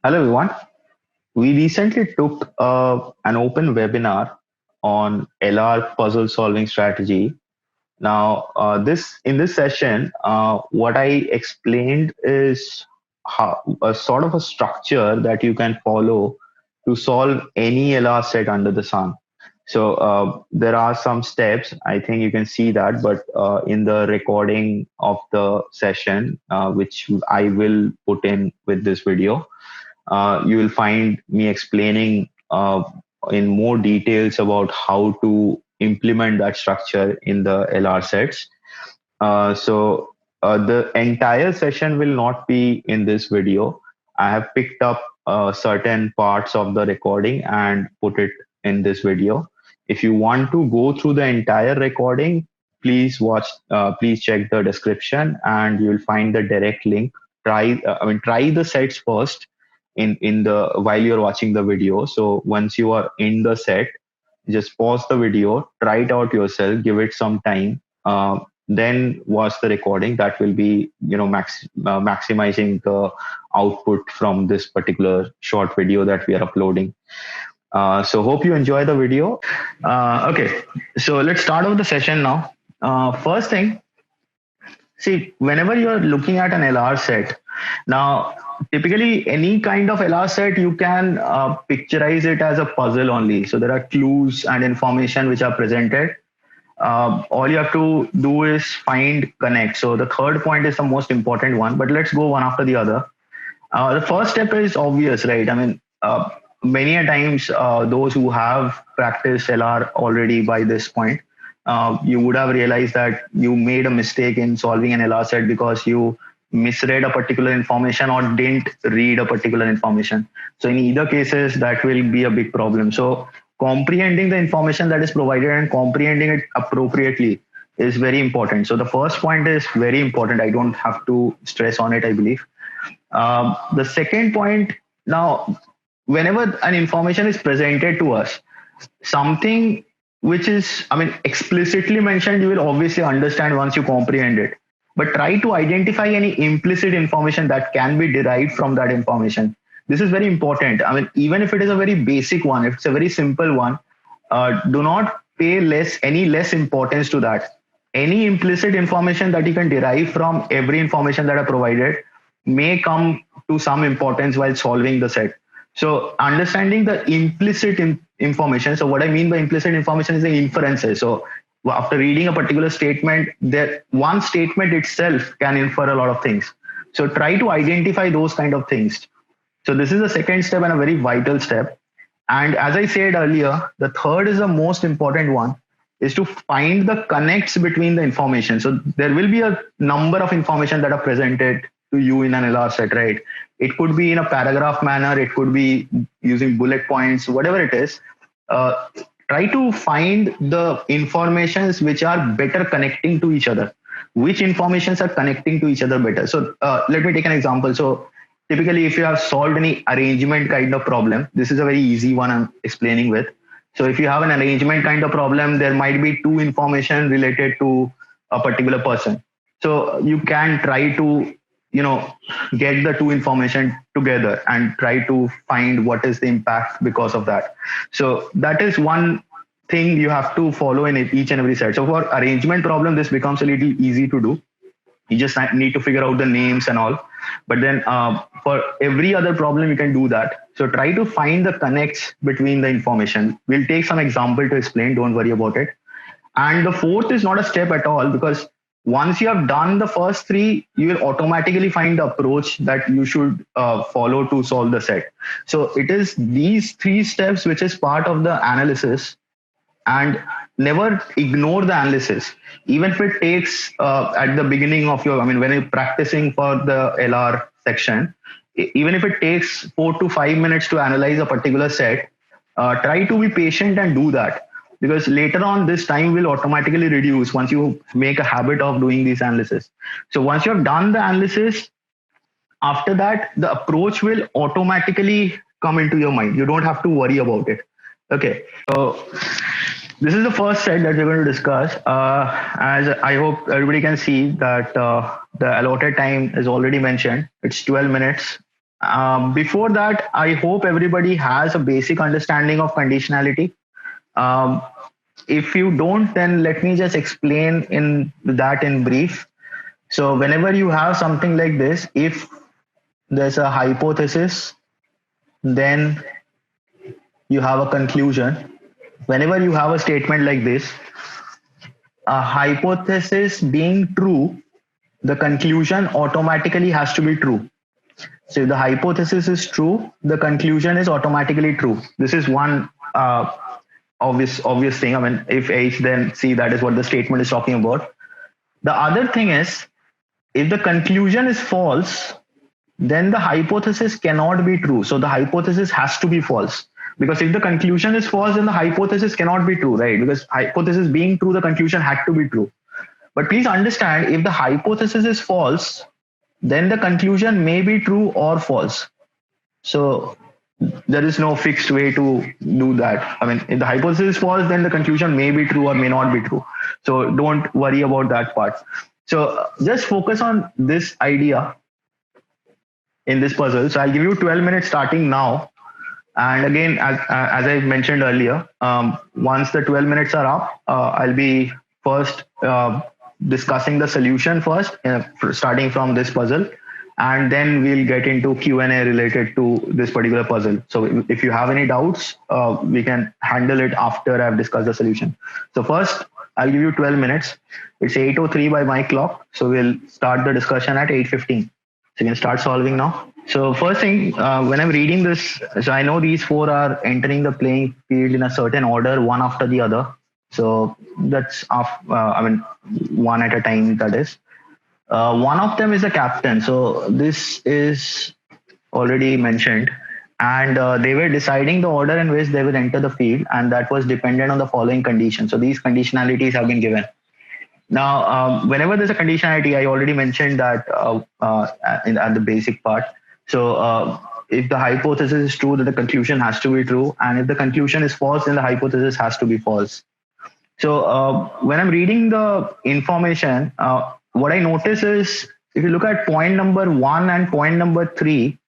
Hello, everyone. We recently took an open webinar on LR puzzle solving strategy. Now, this in this session, what I explained is how, a sort of a structure that you can follow to solve any LR set under the sun. So there are some steps. I think you can see that, but in the recording of the session, which I will put in with this video, you will find me explaining in more details about how to implement that structure in the LR sets. The entire session will not be in this video. I have picked up certain parts of the recording and put it in this video. If you want to go through the entire recording, please check the description and you will find the direct link. Try the sets first in the while you're watching the video. So once you are in the set, just pause the video, try it out yourself, give it some time, then watch the recording. That will be maximizing the output from this particular short video that we are uploading. So hope you enjoy the video. Okay, so let's start off the session now. First thing, see, whenever you're looking at an LR set, now typically any kind of LR set, you can picturize it as a puzzle only. So there are clues and information which are presented. All you have to do is find connect. So the third point is the most important one, but let's go one after the other. The first step is obvious, right? I mean, many a times those who have practiced LR already by this point, you would have realized that you made a mistake in solving an LR set because you misread a particular information or didn't read a particular information. So in either cases, that will be a big problem. So comprehending the information that is provided and comprehending it appropriately is very important. So the first point is very important. I don't have to stress on it, I believe. The second point, now, whenever an information is presented to us, something which is, I mean, explicitly mentioned, you will obviously understand once you comprehend it. But try to identify any implicit information that can be derived from that information. This is very important. I mean, even if it is a very basic one, if it's a very simple one, do not pay any less importance to that. Any implicit information that you can derive from every information that are provided may come to some importance while solving the set. So understanding the implicit information. So what I mean by implicit information is the inferences. So after reading a particular statement, that one statement itself can infer a lot of things. So try to identify those kind of things. So this is the second step and a very vital step. And as I said earlier, the third is the most important one, is to find the connects between the information. So there will be a number of information that are presented to you in an LR set, right? It could be in a paragraph manner, it could be using bullet points, whatever it is. Try to find the informations which are better connecting to each other. Which informations are connecting to each other better? So let me take an example. So typically, if you have solved any arrangement kind of problem, this is a very easy one I'm explaining with. So if you have an arrangement kind of problem, there might be two information related to a particular person. So you can try to get the two information together and try to find what is the impact because of that. So that is one thing you have to follow in each and every set. So for arrangement problem, this becomes a little easy to do. You just need to figure out the names and all. But then for every other problem, you can do that. So try to find the connects between the information. We'll take some example to explain. Don't worry about it. And the fourth is not a step at all, because once you have done the first three, you will automatically find the approach that you should follow to solve the set. So it is these three steps which is part of the analysis, and never ignore the analysis. Even if it takes at the beginning of your, I mean, when you're practicing for the LR section, even if it takes 4 to 5 minutes to analyze a particular set, try to be patient and do that, because later on this time will automatically reduce once you make a habit of doing this analysis. So once you have done the analysis, after that the approach will automatically come into your mind. You don't have to worry about it. Okay, so this is the first set that we're going to discuss. As I hope everybody can see that the allotted time is already mentioned. It's 12 minutes. Before that, I hope everybody has a basic understanding of conditionality. Um, if you don't, then let me just explain in that in brief. So whenever you have something like this, if there's a hypothesis, then you have a conclusion. Whenever you have a statement like this, a hypothesis being true, the conclusion automatically has to be true. So if the hypothesis is true, the conclusion is automatically true. This is one obvious thing. I mean, if H, then C, that is what the statement is talking about. The other thing is, if the conclusion is false, then the hypothesis cannot be true. So the hypothesis has to be false. Because if the conclusion is false, then the hypothesis cannot be true, right? Because hypothesis being true, the conclusion had to be true. But please understand, if the hypothesis is false, then the conclusion may be true or false. So there is no fixed way to do that. I mean, if the hypothesis is false, then the conclusion may be true or may not be true. So don't worry about that part. So just focus on this idea in this puzzle. So I'll give you 12 minutes starting now. And again, as I mentioned earlier, once the 12 minutes are up, I'll be first discussing the solution first, starting from this puzzle, and then we'll get into Q&A related to this particular puzzle. So if you have any doubts, we can handle it after I've discussed the solution. So first, I'll give you 12 minutes. It's 8:03 by my clock, so we'll start the discussion at 8:15. So you can start solving now. So first thing, when I'm reading this, so I know these four are entering the playing field in a certain order, one after the other. So that's I mean, one at a time, that is. One of them is the captain. So this is already mentioned. And they were deciding the order in which they will enter the field, and that was dependent on the following conditions. So these conditionalities have been given. Now, whenever there's a conditionality, I already mentioned that at the basic part. So if the hypothesis is true, then the conclusion has to be true. And if the conclusion is false, then the hypothesis has to be false. So when I'm reading the information, what I notice is, if you look at point number 1 and point number 3,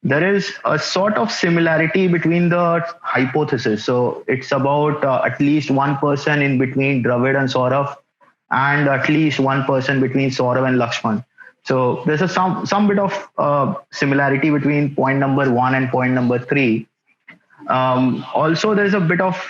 there is a sort of similarity between the hypothesis. So it's about at least one person in between Dravid and Saurav, and at least one person between Saurav and Lakshman. So there's some bit of similarity between point number 1 and point number 3. Also, there's a bit of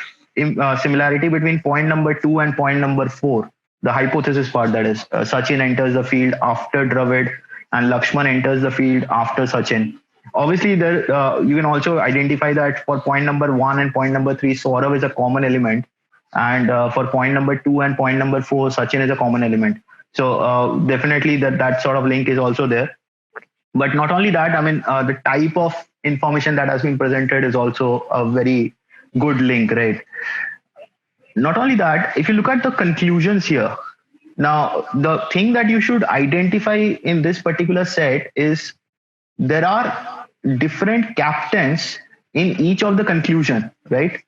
similarity between point number 2 and point number 4. The hypothesis part, that is, Sachin enters the field after Dravid and Lakshman enters the field after Sachin. Obviously, there you can also identify that for point number 1 and point number 3, Saurav is a common element, and for point number 2 and point number 4, Sachin is a common element. So definitely that sort of link is also there. But not only that, I mean, the type of information that has been presented is also a very good link, right? Not only that, if you look at the conclusions here, now the thing that you should identify in this particular set is there are different captains in each of the conclusion, right?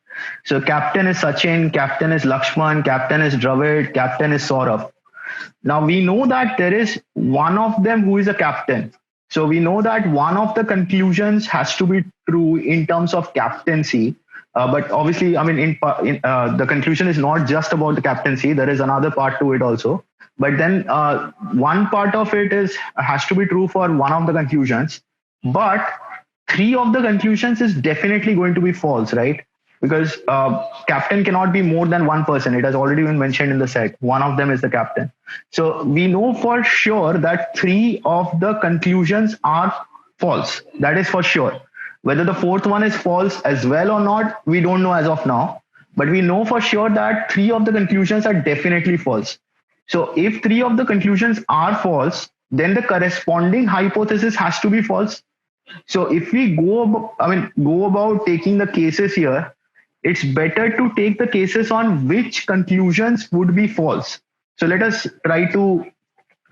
So captain is Sachin, captain is Lakshman, captain is Dravid, captain is Saurav. Now we know that there is one of them who is a captain. So we know that one of the conclusions has to be true in terms of captaincy. But obviously, I mean, the conclusion is not just about the captaincy. There is another part to it also. But then one part of it has to be true for one of the conclusions. But three of the conclusions is definitely going to be false, right? Because captain cannot be more than one person. It has already been mentioned in the set. One of them is the captain. So we know for sure that three of the conclusions are false. That is for sure. Whether the fourth one is false as well or not, we don't know as of now. But we know for sure that three of the conclusions are definitely false. So if three of the conclusions are false, then the corresponding hypothesis has to be false. So if we go about taking the cases here, it's better to take the cases on which conclusions would be false. So let us try to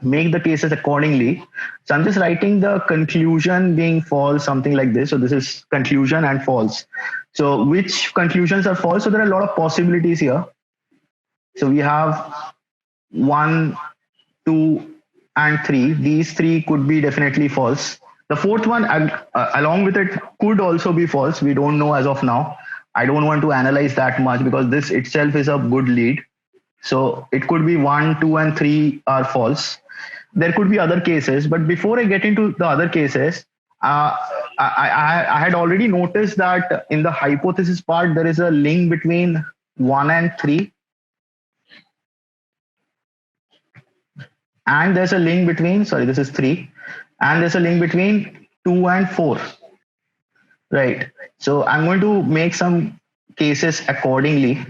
make the cases accordingly. So I'm just writing the conclusion being false, something like this. So this is conclusion and false. So which conclusions are false? So there are a lot of possibilities here. So we have 1, 2, and 3. These three could be definitely false. The fourth one, along with it, could also be false. We don't know as of now. I don't want to analyze that much because this itself is a good lead. So it could be 1, 2, and 3 are false. There could be other cases, but before I get into the other cases, I had already noticed that in the hypothesis part, there is a link between 1 and 3. And there's a link between, sorry, this is 3. And there's a link between 2 and 4. Right. So I'm going to make some cases accordingly.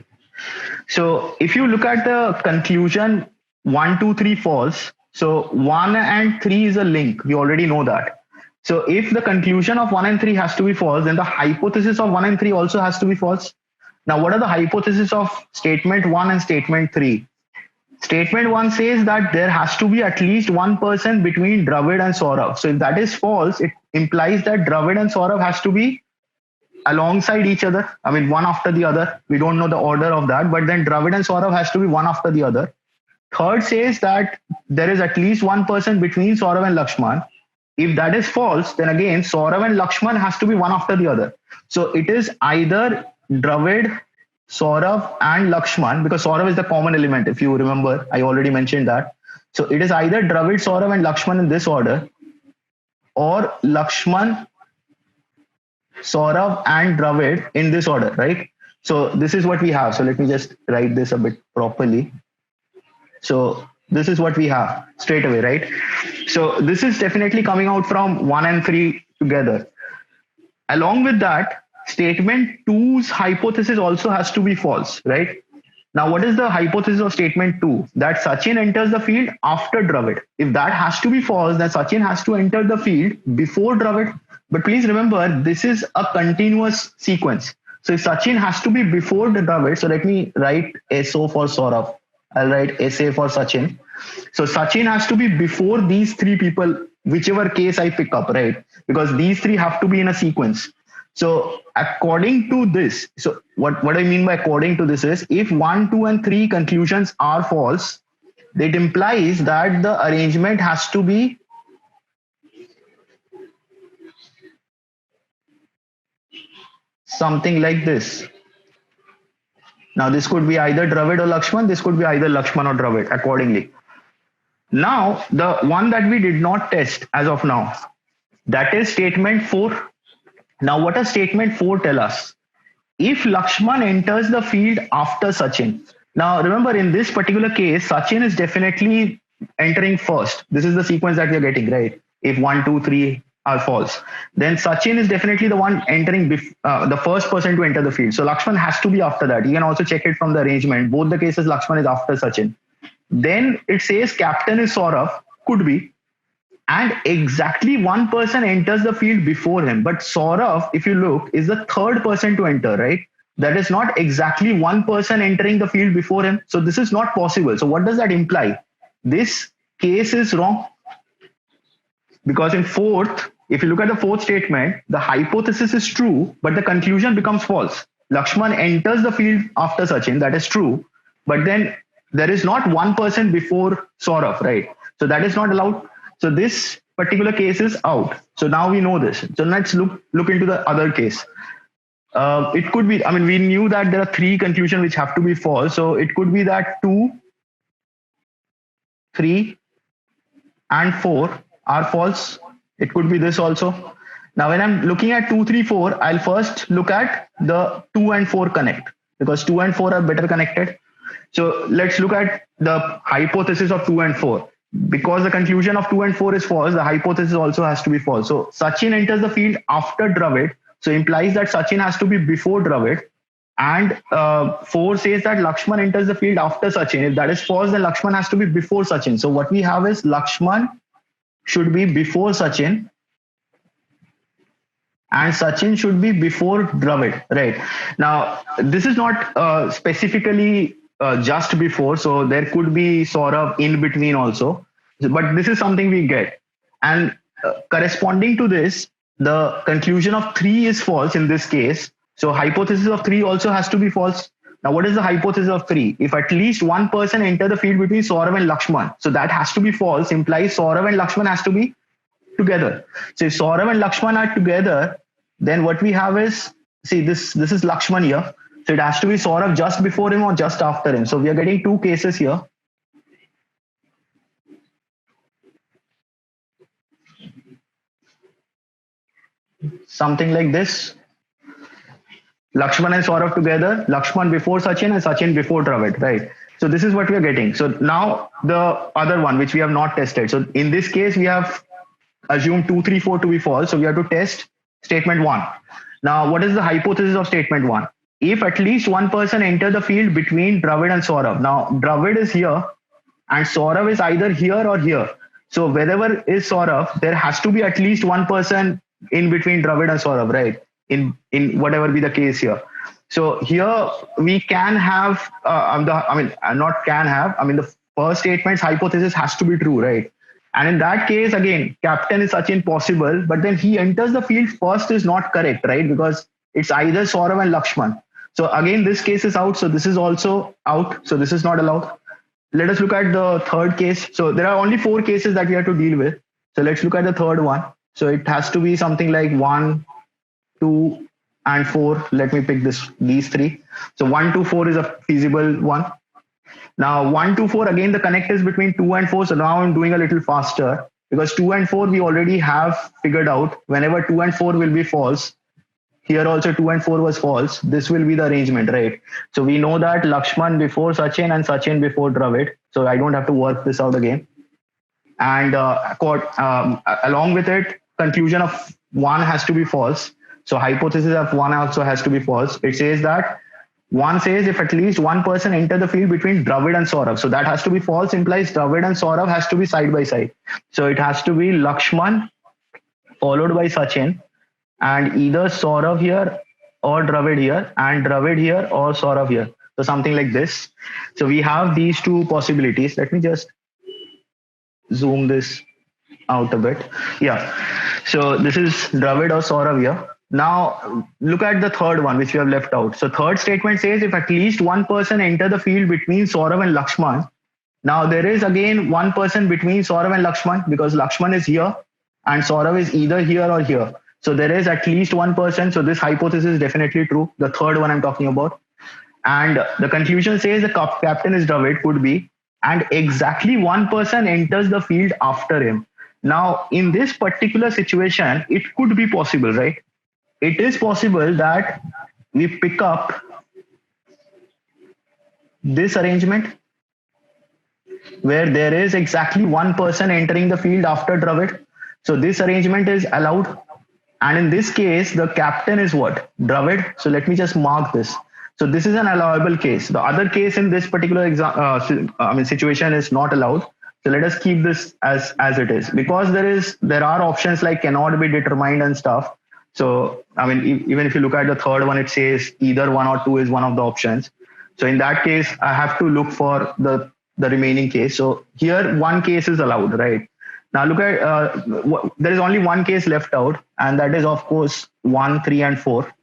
So if you look at the conclusion 1, 2, 3 false. So 1 and 3 is a link. We already know that. So if the conclusion of 1 and 3 has to be false, then the hypothesis of 1 and 3 also has to be false. Now, what are the hypotheses of statement 1 and statement 3? Statement 1 says that there has to be at least one person between Dravid and Saurav. So if that is false, it implies that Dravid and Saurav has to be alongside each other. I mean, one after the other. We don't know the order of that, but then Dravid and Saurav has to be one after the other. Third says that there is at least one person between Saurav and Lakshman. If that is false, then again, Saurav and Lakshman has to be one after the other. So it is either Dravid, Saurav and Lakshman, because Saurav is the common element. If you remember, I already mentioned that. So it is either Dravid, Saurav and Lakshman in this order, or Lakshman, Saurav and Dravid in this order, right? So this is what we have. So let me just write this a bit properly. So this is what we have straight away, right? So this is definitely coming out from 1 and 3 together. Along with that, statement 2's hypothesis also has to be false, right? Now, what is the hypothesis of statement 2? That Sachin enters the field after Dravid. If that has to be false, then Sachin has to enter the field before Dravid. But please remember, this is a continuous sequence. So if Sachin has to be before the Dravid, so let me write SO for Saurav. I'll write SA for Sachin. So Sachin has to be before these three people, whichever case I pick up, right? Because these three have to be in a sequence. So according to this, so what I mean by according to this is, if 1, 2, and 3 conclusions are false, it implies that the arrangement has to be something like this. Now, this could be either Dravid or Lakshman. This could be either Lakshman or Dravid accordingly. Now, the one that we did not test as of now, that is statement 4. Now, what does statement 4 tell us? If Lakshman enters the field after Sachin. Now, remember, in this particular case, Sachin is definitely entering first. This is the sequence that we are getting, right? If 1, 2, 3 are false, then Sachin is definitely the one entering, the first person to enter the field. So Lakshman has to be after that. You can also check it from the arrangement. Both the cases, Lakshman is after Sachin. Then it says captain is Saurav, could be. And exactly one person enters the field before him. But Saurav, if you look, is the third person to enter, right? That is not exactly one person entering the field before him. So this is not possible. So what does that imply? This case is wrong. Because in fourth, if you look at the fourth statement, the hypothesis is true, but the conclusion becomes false. Lakshman enters the field after Sachin, that is true. But then there is not one person before Saurav, right? So that is not allowed. So this particular case is out. So now we know this. So let's look into the other case. It could be, I mean, we knew that there are 3 conclusions which have to be false. So it could be that 2, 3, and 4 are false. It could be this also. Now, when I'm looking at 2, 3, 4, I'll first look at the 2 and 4 connect, because 2 and 4 are better connected. So let's look at the hypothesis of 2 and 4. Because the conclusion of 2 and 4 is false, the hypothesis also has to be false. So Sachin enters the field after Dravid. So implies that Sachin has to be before Dravid. And 4 says that Lakshman enters the field after Sachin. If that is false, then Lakshman has to be before Sachin. So what we have is Lakshman should be before Sachin, and Sachin should be before Dravid, right? Now, this is not specifically just before, so there could be Saurav in between also, but this is something we get. And corresponding to this, the conclusion of 3 is false in this case. So hypothesis of 3 also has to be false. Now, what is the hypothesis of 3? If at least one person enter the field between Saurav and Lakshman, so that has to be false, implies Saurav and Lakshman has to be together. So if Saurav and Lakshman are together, then what we have is, see, this is Lakshman here. So it has to be Saurav just before him or just after him. So we are getting two cases here. Something like this. Lakshman and Saurav together, Lakshman before Sachin and Sachin before Dravid, right? So this is what we are getting. So now the other one, which we have not tested. So in this case, we have assumed 2, 3, 4 to be false. So we have to test statement 1. Now, what is the hypothesis of statement 1? If at least one person enter the field between Dravid and Saurav. Now, Dravid is here and Saurav is either here or here. So wherever is Saurav, there has to be at least one person in between Dravid and Saurav, right? In whatever be the case here. So here we can have, the first statement's hypothesis has to be true, right? And in that case, again, captain is Sachin possible, but then he enters the field first is not correct, right? Because it's either Saurav and Lakshman. So again, this case is out. So this is also out. So this is not allowed. Let us look at the third case. So there are only 4 cases that we have to deal with. So let's look at the third one. So it has to be something like 1, 2, and 4. Let me pick these 3. So 1, 2, 4 is a feasible one. Now 1, 2, 4, again, the connect is between 2 and 4. So now I'm doing a little faster because 2 and 4 we already have figured out. Whenever 2 and 4 will be false, here also 2 and 4 was false. This will be the arrangement, right? So we know that Lakshman before Sachin and Sachin before Dravid. So I don't have to work this out again. And along with it, conclusion of 1 has to be false. So hypothesis of 1 also has to be false. It says that 1 says if at least one person enter the field between Dravid and Saurav. So that has to be false, implies Dravid and Saurav has to be side by side. So it has to be Lakshman followed by Sachin and either Saurav here or Dravid here and Dravid here or Saurav here. So something like this. So we have these 2 possibilities. Let me just zoom this out a bit. Yeah. So this is Dravid or Saurav here. Now look at the third one, which we have left out. So third statement says if at least one person enter the field between Saurav and Lakshman. Now there is again one person between Saurav and Lakshman because Lakshman is here and Saurav is either here or here. So there is at least one person. So this hypothesis is definitely true. The third one I'm talking about. And the conclusion says the captain is Dravid, could be, and exactly one person enters the field after him. Now in this particular situation, it could be possible, right? It is possible that we pick up this arrangement where there is exactly one person entering the field after Dravid. So this arrangement is allowed. And in this case, the captain is what? Dravid. So let me just mark this. So this is an allowable case. The other case in this particular situation is not allowed. So let us keep this as it is, because there are options like cannot be determined and stuff. So, even if you look at the third one, it says either 1 or 2 is one of the options. So in that case, I have to look for the remaining case. So here, one case is allowed, right? Now look at, there is only one case left out, and that is, of course, 1, 3, and 4.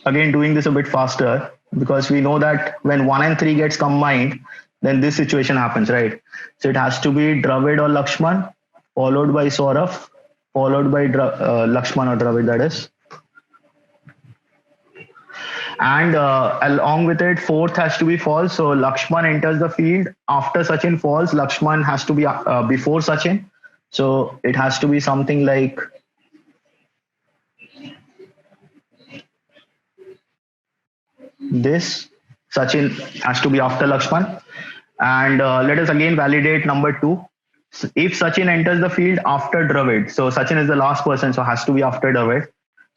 Again, doing this a bit faster, because we know that when 1 and 3 gets combined, then this situation happens, right? So it has to be Dravid or Lakshman, followed by Saurav, followed by Lakshman or Dravid, that is. And along with it, fourth has to be false. So Lakshman enters the field after Sachin falls. Lakshman has to be before Sachin. So it has to be something like this. Sachin has to be after Lakshman. And let us again validate number 2. If Sachin enters the field after Dravid, so Sachin is the last person, so has to be after Dravid.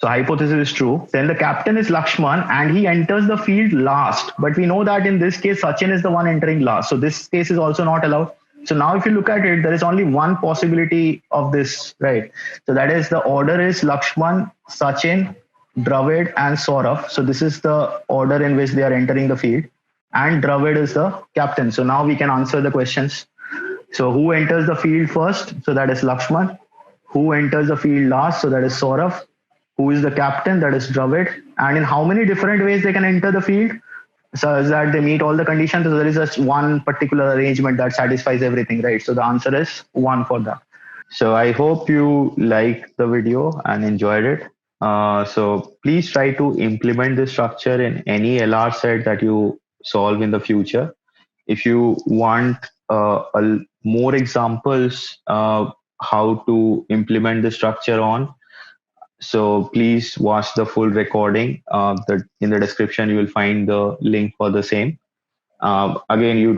So hypothesis is true. Then the captain is Lakshman and he enters the field last. But we know that in this case, Sachin is the one entering last. So this case is also not allowed. So now if you look at it, there is only one possibility of this, right? So that is the order is Lakshman, Sachin, Dravid and Saurav. So this is the order in which they are entering the field. And Dravid is the captain. So now we can answer the questions. So who enters the field first? So that is Lakshman. Who enters the field last? So that is Saurav. Who is the captain? That is Dravid. And in how many different ways they can enter the field? So that they meet all the conditions. So there is just one particular arrangement that satisfies everything, right? So the answer is 1 for that. So I hope you liked the video and enjoyed it. So please try to implement this structure in any LR set that you solve in the future. If you want more examples how to implement the structure on, so please watch the full recording. In the description you will find the link for the same. Again, you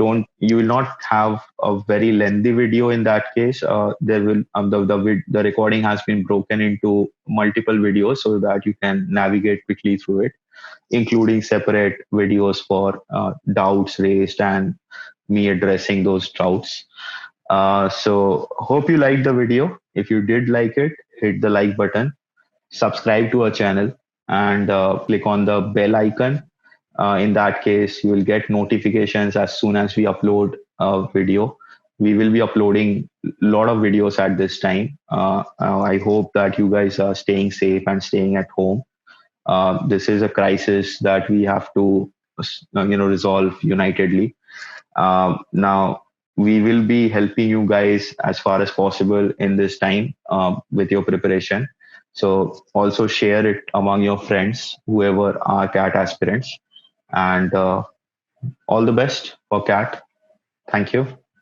will not have a very lengthy video in that case. There will the recording has been broken into multiple videos so that you can navigate quickly through it, including separate videos for doubts raised and me addressing those doubts. So hope you liked the video. If you did like it, hit the like button, subscribe to our channel, and click on the bell icon. In that case, you will get notifications as soon as we upload a video. We will be uploading a lot of videos at this time. I hope that you guys are staying safe and staying at home. This is a crisis that we have to, resolve unitedly. Now, we will be helping you guys as far as possible in this time with your preparation. So also share it among your friends, whoever are CAT aspirants. And all the best for CAT. Thank you.